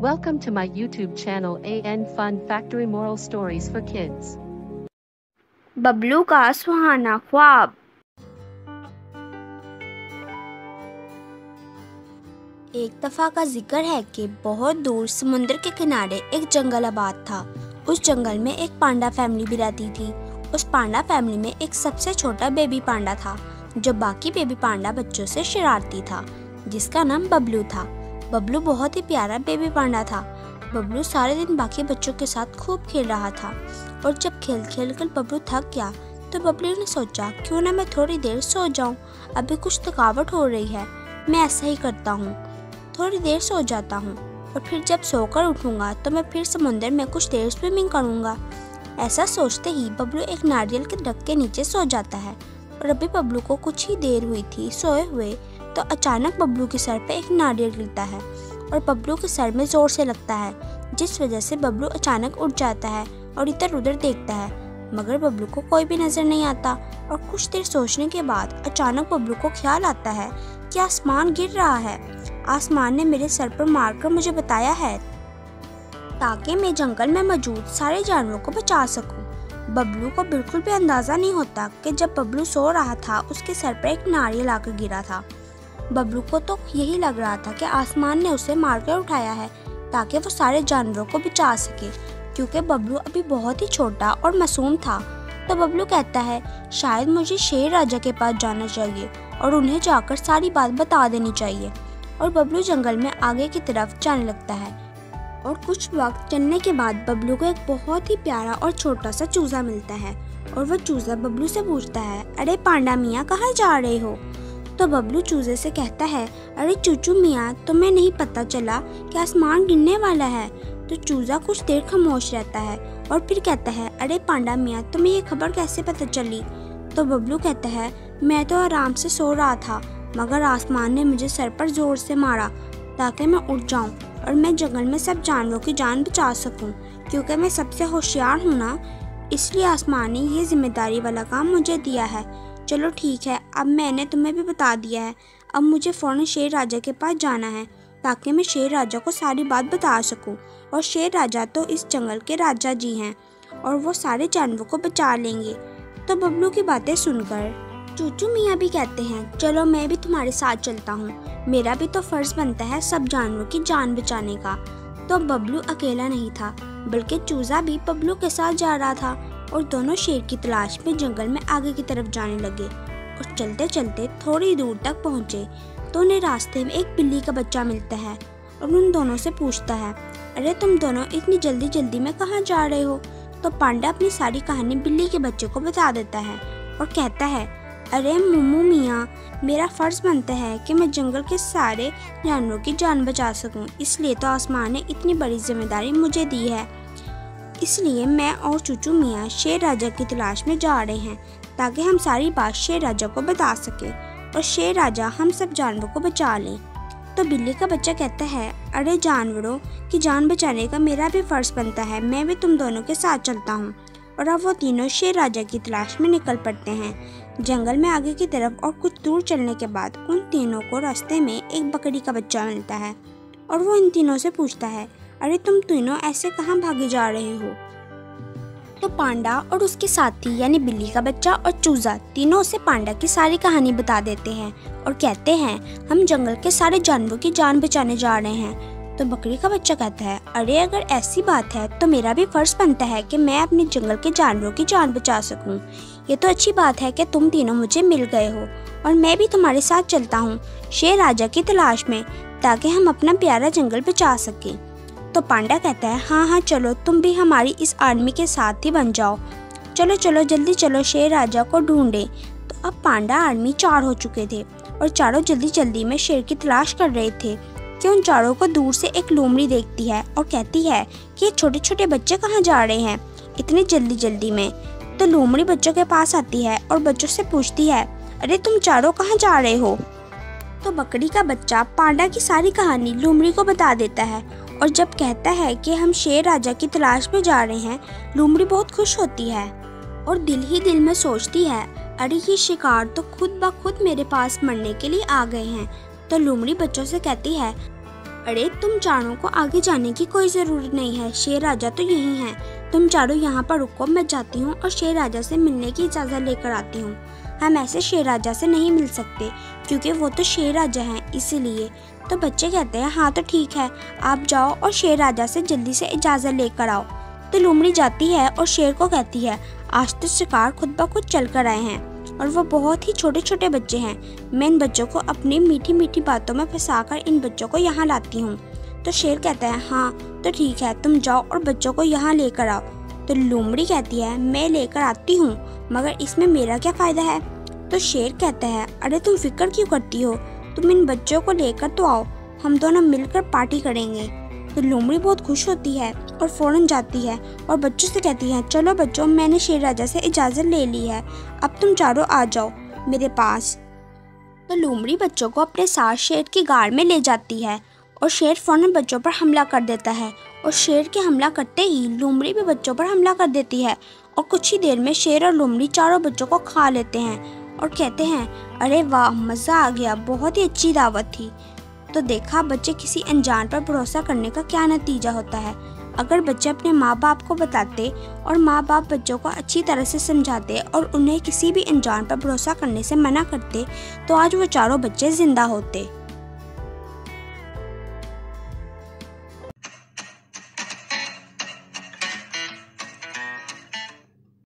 Welcome to my YouTube channel AN Fun Factory Moral Stories for Kids. Bablu का सुहाना ख्वाब। एक दफ़ा का जिक्र है कि बहुत दूर समुद्र के किनारे एक जंगल आबाद था। उस जंगल में एक पांडा फैमिली भी रहती थी। उस पांडा फैमिली में एक सबसे छोटा बेबी पांडा था जो बाकी बेबी पांडा बच्चों से शरारती था, जिसका नाम बबलू था। बबलू बहुत ही प्यारा बेबी पांडा था। बबलू सारे दिन बाकी बच्चों के साथ खूब खेल रहा था और जब खेल खेल कर बबलू थक गया तो बबलू ने सोचा क्यों ना मैं थोड़ी देर सो जाऊं, अभी कुछ थकावट हो रही है। मैं ऐसा ही करता हूँ, थोड़ी देर सो जाता हूँ और फिर जब सोकर उठूंगा तो मैं फिर समुद्र में कुछ देर स्विमिंग करूँगा। ऐसा सोचते ही बबलू एक नारियल के दरख्त के नीचे सो जाता है और अभी बबलू को कुछ ही देर हुई थी सोए हुए तो अचानक बबलू के सर पे एक नारियल गिरता है और बबलू के सर में जोर से लगता है, जिस वजह से बबलू अचानक उठ जाता है और इधर उधर देखता है, मगर बबलू को कोई भी नजर नहीं आता। और कुछ देर सोचने के बाद अचानक बबलू को ख्याल आता है कि आसमान गिर रहा है। आसमान ने मेरे सर पर मारकर मुझे बताया है ताकि मैं जंगल में मौजूद सारे जानवरों को बचा सकूं। बबलू को बिल्कुल भी अंदाजा नहीं होता कि जब बबलू सो रहा था उसके सर पर एक नारियल आकर गिरा था। बबलू को तो यही लग रहा था कि आसमान ने उसे मारकर उठाया है ताकि वो सारे जानवरों को बचा सके, क्योंकि बबलू अभी बहुत ही छोटा और मासूम था। तो बबलू कहता है शायद मुझे शेर राजा के पास जाना चाहिए और उन्हें जाकर सारी बात बता देनी चाहिए। और बबलू जंगल में आगे की तरफ जाने लगता है और कुछ वक्त चलने के बाद बबलू को एक बहुत ही प्यारा और छोटा सा चूजा मिलता है और वह चूजा बबलू से पूछता है, अरे पांडा मियाँ कहाँ जा रहे हो? तो बबलू चूजे से कहता है, अरे चूचू मियाँ तुम्हें नहीं पता चला कि आसमान गिरने वाला है? तो चूजा कुछ देर खामोश रहता है और फिर कहता है, अरे पांडा मियाँ तुम्हें ये खबर कैसे पता चली? तो बबलू कहता है, मैं तो आराम से सो रहा था मगर आसमान ने मुझे सर पर जोर से मारा ताकि मैं उठ जाऊं और मैं जंगल में सब जानवरों की जान बचा सकूं, क्योंकि मैं सबसे होशियार हूं ना, इसलिए आसमान ने ये जिम्मेदारी वाला काम मुझे दिया है। चलो ठीक है, अब मैंने तुम्हें भी बता दिया है, अब मुझे फ़ौरन शेर राजा के पास जाना है ताकि मैं शेर राजा को सारी बात बता सकूं। और शेर राजा तो इस जंगल के राजा जी हैं और वो सारे जानवरों को बचा लेंगे। तो बबलू की बातें सुनकर चूचू मियाँ भी कहते हैं, चलो मैं भी तुम्हारे साथ चलता हूँ, मेरा भी तो फ़र्ज़ बनता है सब जानवरों की जान बचाने का। तो बबलू अकेला नहीं था बल्कि चूज़ा भी बबलू के साथ जा रहा था और दोनों शेर की तलाश में जंगल में आगे की तरफ जाने लगे। और चलते चलते थोड़ी दूर तक पहुँचे तो उन्हें रास्ते में एक बिल्ली का बच्चा मिलता है और उन दोनों से पूछता है, अरे तुम दोनों इतनी जल्दी जल्दी में कहाँ जा रहे हो? तो पांडा अपनी सारी कहानी बिल्ली के बच्चे को बता देता है और कहता है, अरे मुम्मू मियाँ मेरा फ़र्ज़ बनता है कि मैं जंगल के सारे जानवरों की जान बचा सकूं, इसलिए तो आसमान ने इतनी बड़ी जिम्मेदारी मुझे दी है। इसलिए मैं और चूचू मियाँ शेर राजा की तलाश में जा रहे हैं ताकि हम सारी बात शेर राजा को बता सकें और शेर राजा हम सब जानवरों को बचा लें। तो बिल्ली का बच्चा कहता है, अरे जानवरों की जान बचाने का मेरा भी फ़र्ज़ बनता है, मैं भी तुम दोनों के साथ चलता हूँ। और अब वो तीनों शेर राजा की तलाश में निकल पड़ते हैं जंगल में आगे की तरफ। और कुछ दूर चलने के बाद उन तीनों को रास्ते में एक बकरी का बच्चा मिलता है और वो इन तीनों से पूछता है, अरे तुम तीनों ऐसे कहाँ भागे जा रहे हो? तो पांडा और उसके साथी यानी बिल्ली का बच्चा और चूजा तीनों से पांडा की सारी कहानी बता देते हैं और कहते हैं, हम जंगल के सारे जानवरों की जान बचाने जा रहे हैं। तो बकरी का बच्चा कहता है, अरे अगर ऐसी बात है तो मेरा भी फ़र्ज़ बनता है कि मैं अपने जंगल के जानवरों की जान बचा सकूं। ये तो अच्छी बात है कि तुम तीनों मुझे मिल गए हो और मैं भी तुम्हारे साथ चलता हूँ शेर राजा की तलाश में ताकि हम अपना प्यारा जंगल बचा सकें। तो पांडा कहता है, हाँ हाँ चलो तुम भी हमारी इस आर्मी के साथ ही बन जाओ, चलो चलो जल्दी चलो शेर राजा को ढूंढे। तो अब पांडा आर्मी 4 हो चुके थे और चारों जल्दी जल्दी में शेर की तलाश कर रहे थे कि उन चारों को दूर से एक लोमड़ी देखती है और कहती है कि ये छोटे छोटे बच्चे कहाँ जा रहे हैं इतनी जल्दी जल्दी में। तो लोमड़ी बच्चों के पास आती है और बच्चों से पूछती है, अरे तुम चारों कहाँ जा रहे हो? तो बकरी का बच्चा पांडा की सारी कहानी लोमड़ी को बता देता है और जब कहता है कि हम शेर राजा की तलाश में जा रहे हैं, लोमड़ी बहुत खुश होती है और दिल ही दिल में सोचती है, अरे ये शिकार तो खुद ब खुद मेरे पास मरने के लिए आ गए हैं। तो लोमड़ी बच्चों से कहती है, अरे तुम चारों को आगे जाने की कोई ज़रूरत नहीं है, शेर राजा तो यही हैं। तुम चारों यहाँ पर रुको, मैं जाती हूँ और शेर राजा से मिलने की इजाज़त लेकर आती हूँ। हम ऐसे शेर राजा से नहीं मिल सकते क्योंकि वो तो शेर राजा हैं, इसीलिए। तो बच्चे कहते हैं हाँ तो ठीक है, आप जाओ और शेर राजा से जल्दी से इजाज़त लेकर आओ। तो लोमड़ी जाती है और शेर को कहती है आज तो शिकार खुद ब खुद चल कर आए हैं और वो बहुत ही छोटे छोटे बच्चे हैं। मैं इन बच्चों को अपनी मीठी मीठी बातों में फंसाकर इन बच्चों को यहाँ लाती हूँ। तो शेर कहता है हाँ तो ठीक है, तुम जाओ और बच्चों को यहाँ लेकर आओ। तो लोमड़ी कहती है मैं लेकर आती हूँ, मगर इसमें मेरा क्या फ़ायदा है। तो शेर कहता है अरे तुम फिक्र क्यों करती हो, तुम इन बच्चों को लेकर तो आओ, हम दोनों मिलकर पार्टी करेंगे। तो लोमड़ी बहुत खुश होती है और फौरन जाती है और बच्चों से कहती है चलो बच्चों, मैंने शेर राजा से इजाज़त ले ली है, अब तुम चारों आ जाओ मेरे पास। तो लोमड़ी बच्चों को अपने साथ शेर की गाड़ में ले जाती है और शेर फौरन बच्चों पर हमला कर देता है और शेर के हमला करते ही लोमड़ी भी बच्चों पर हमला कर देती है और कुछ ही देर में शेर और लोमड़ी चारों बच्चों को खा लेते हैं और कहते हैं अरे वाह मज़ा आ गया, बहुत ही अच्छी दावत थी। तो देखा बच्चे किसी अनजान पर भरोसा करने का क्या नतीजा होता है। अगर बच्चे अपने माँ बाप को बताते और माँ बाप बच्चों को अच्छी तरह से समझाते और उन्हें किसी भी अनजान पर भरोसा करने से मना करते तो आज वो चारों बच्चे जिंदा होते।